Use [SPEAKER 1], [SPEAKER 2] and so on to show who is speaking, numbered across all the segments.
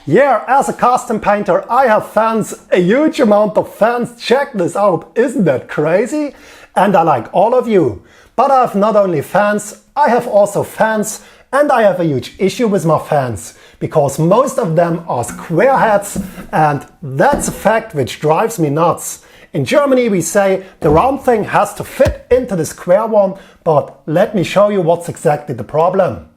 [SPEAKER 1] Yeah, as a custom painter, I have fans, a huge amount of fans. Check this out, isn't that crazy? And I like all of you. But I have not only fans, I have also fans, and I have a huge issue with my fans, because most of them are square heads, and that's a fact which drives me nuts. In Germany we say the round thing has to fit into the square one, but let me show you what's exactly the problem.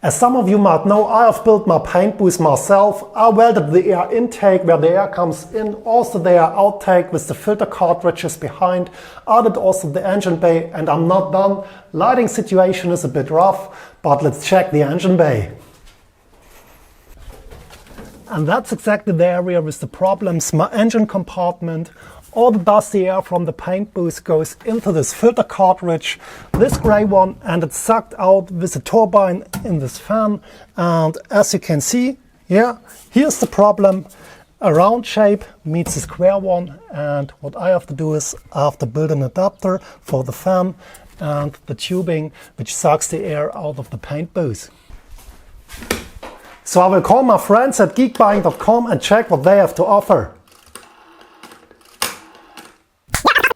[SPEAKER 1] As some of you might know, I have built my paint booth myself. I welded the air intake where the air comes in, also the air outtake with the filter cartridges behind. I did also the engine bay, and I'm not done. Lighting situation is a bit rough, but let's check the engine bay. And that's exactly the area with the problems. My engine compartment. All the dusty air from the paint booth goes into this filter cartridge, this gray one, and it's sucked out with a turbine in this fan. And as you can see, yeah, here's the problem. A round shape meets a square one, and what I have to do is I have to build an adapter for the fan and the tubing which sucks the air out of the paint booth. So I will call my friends at geekbuying.com and check what they have to offer.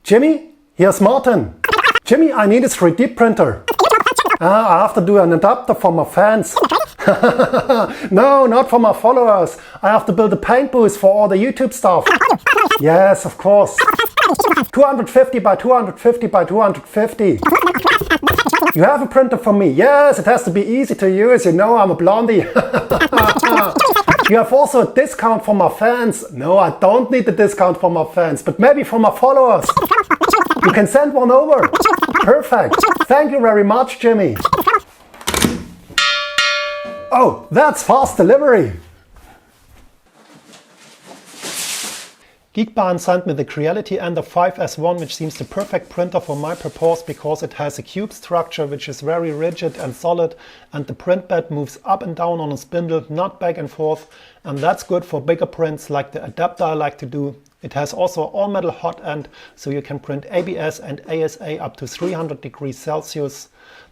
[SPEAKER 1] Jimmy, here's Martin. Jimmy, I need a 3D printer. I have to do an adapter for my fans. No, not for my followers. I have to build a paint booth for all the YouTube stuff. Yes, of course. 250 by 250 by 250. You have a printer for me? Yes, it has to be easy to use. You know, I'm a blondie. You have also a discount for my fans. No, I don't need a discount for my fans, but maybe for my followers. You can send one over. Perfect. Thank you very much, Jimmy. Oh, that's fast delivery. Geekbuying sent me the Creality Ender-5 S1, which seems the perfect printer for my purpose because it has a cube structure which is very rigid and solid, and the print bed moves up and down on a spindle, not back and forth, and that's good for bigger prints like the adapter I like to do. It has also all metal hot end, so you can print ABS and ASA up to 300 degrees Celsius.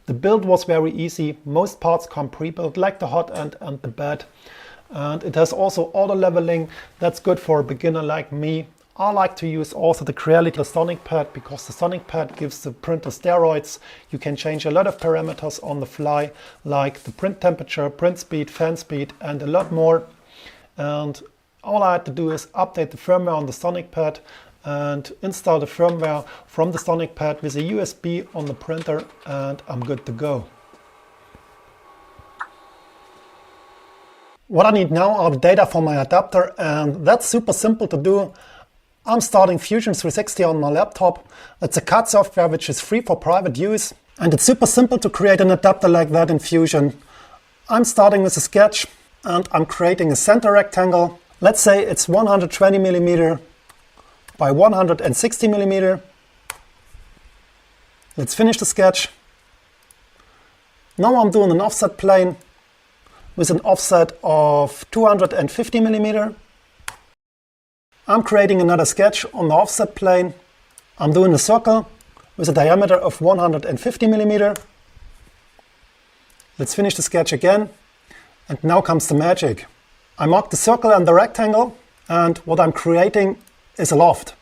[SPEAKER 1] The build was very easy. Most parts come pre-built, like the hot end and the bed. And it has also auto leveling. That's good for a beginner like me. I like to use also the Creality SONIC pad because the SONIC pad gives the printer steroids. You can change a lot of parameters on the fly, like the print temperature, print speed, fan speed, and a lot more. And all I had to do is update the firmware on the SONIC pad and install the firmware from the SONIC pad with a USB on the printer, and I'm good to go. What I need now are the data for my adapter, and that's super simple to do. I'm starting Fusion 360 on my laptop. It's a CAD software which is free for private use, and it's super simple to create an adapter like that in Fusion. I'm starting with a sketch, and I'm creating a center rectangle. Let's say it's 120 mm by 160 mm. Let's finish the sketch. Now I'm doing an offset plane with an offset of 250 mm. I'm creating another sketch on the offset plane. I'm doing a circle with a diameter of 150 mm. Let's finish the sketch again. And now comes the magic. I mark the circle and the rectangle, and what I'm creating is a loft.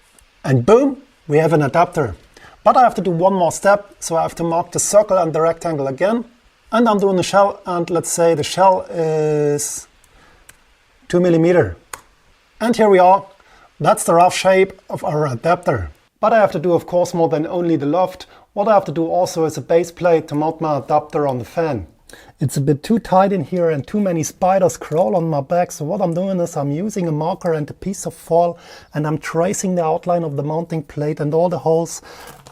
[SPEAKER 1] And boom, we have an adapter. But I have to do one more step, so I have to mark the circle and the rectangle again. And I'm doing a shell, and let's say the shell is 2 mm. And here we are. That's the rough shape of our adapter. But I have to do, of course, more than only the loft. What I have to do also is a base plate to mount my adapter on the fan. It's a bit too tight in here and too many spiders crawl on my back, so what I'm doing is I'm using a marker and a piece of foil, and I'm tracing the outline of the mounting plate and all the holes.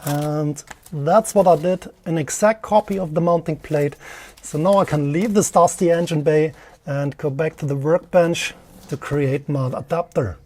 [SPEAKER 1] And that's what I did, an exact copy of the mounting plate. So now I can leave this dusty engine bay and go back to the workbench to create my adapter.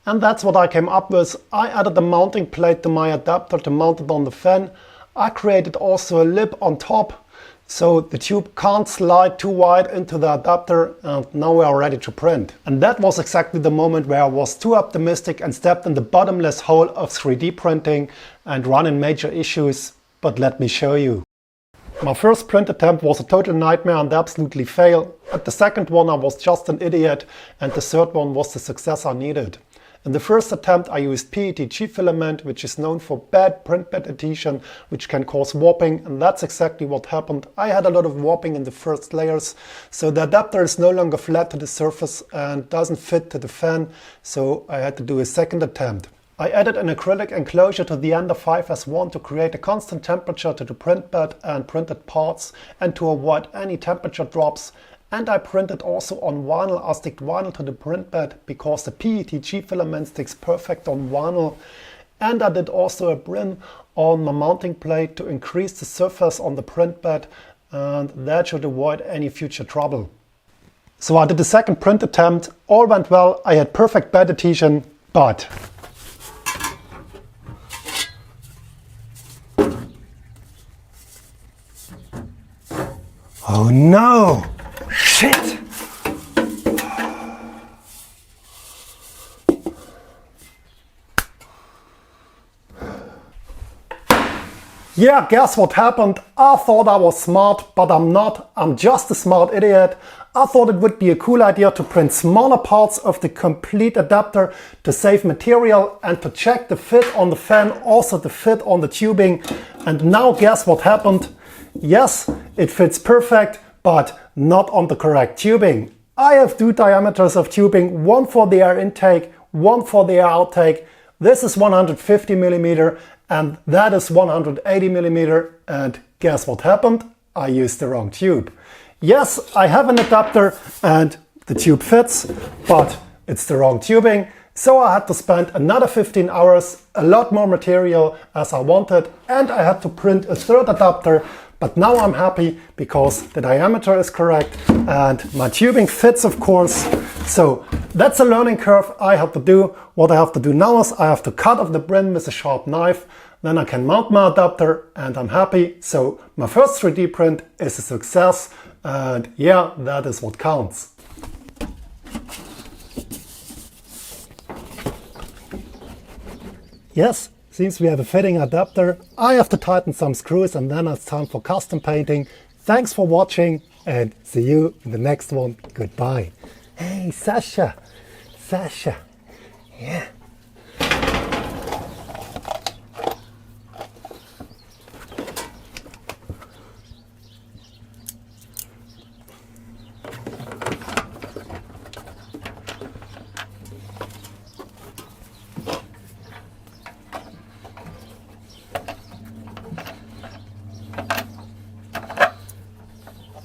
[SPEAKER 1] And that's what I came up with. I added the mounting plate to my adapter to mount it on the fan. I created also a lip on top, so the tube can't slide too wide into the adapter, and now we are ready to print. And that was exactly the moment where I was too optimistic and stepped in the bottomless hole of 3D printing and run in major issues, but let me show you. My first print attempt was a total nightmare and absolutely failed. At the second one I was just an idiot, and the third one was the success I needed. In the first attempt I used PETG filament, which is known for bad print bed adhesion, which can cause warping, and that's exactly what happened. I had a lot of warping in the first layers, so the adapter is no longer flat to the surface and doesn't fit to the fan, so I had to do a second attempt. I added an acrylic enclosure to the Ender-5 S1 to create a constant temperature to the print bed and printed parts and to avoid any temperature drops. And I printed also on vinyl. I sticked vinyl to the print bed because the PETG filament sticks perfect on vinyl. And I did also a brim on my mounting plate to increase the surface on the print bed, and that should avoid any future trouble. So I did the second print attempt, all went well, I had perfect bed adhesion, but oh no! Shit! Yeah, guess what happened? I thought I was smart, but I'm not. I'm just a smart idiot. I thought it would be a cool idea to print smaller parts of the complete adapter to save material and to check the fit on the fan, also the fit on the tubing. And now guess what happened? Yes, it fits perfect, but not on the correct tubing. I have two diameters of tubing, one for the air intake, one for the air outtake. This is 150 millimeter and that is 180 millimeter. And guess what happened? I used the wrong tube. Yes, I have an adapter and the tube fits, but it's the wrong tubing. So I had to spend another 15 hours, a lot more material as I wanted, and I had to print a third adapter. But now I'm happy because the diameter is correct and my tubing fits, of course. So that's a learning curve I have to do. What I have to do now is I have to cut off the brim with a sharp knife. Then I can mount my adapter and I'm happy. So my first 3D print is a success. And yeah, that is what counts. Yes. Since we have a fitting adapter, I have to tighten some screws and then it's time for custom painting. Thanks for watching and see you in the next one. Goodbye. Hey, Sasha. Yeah.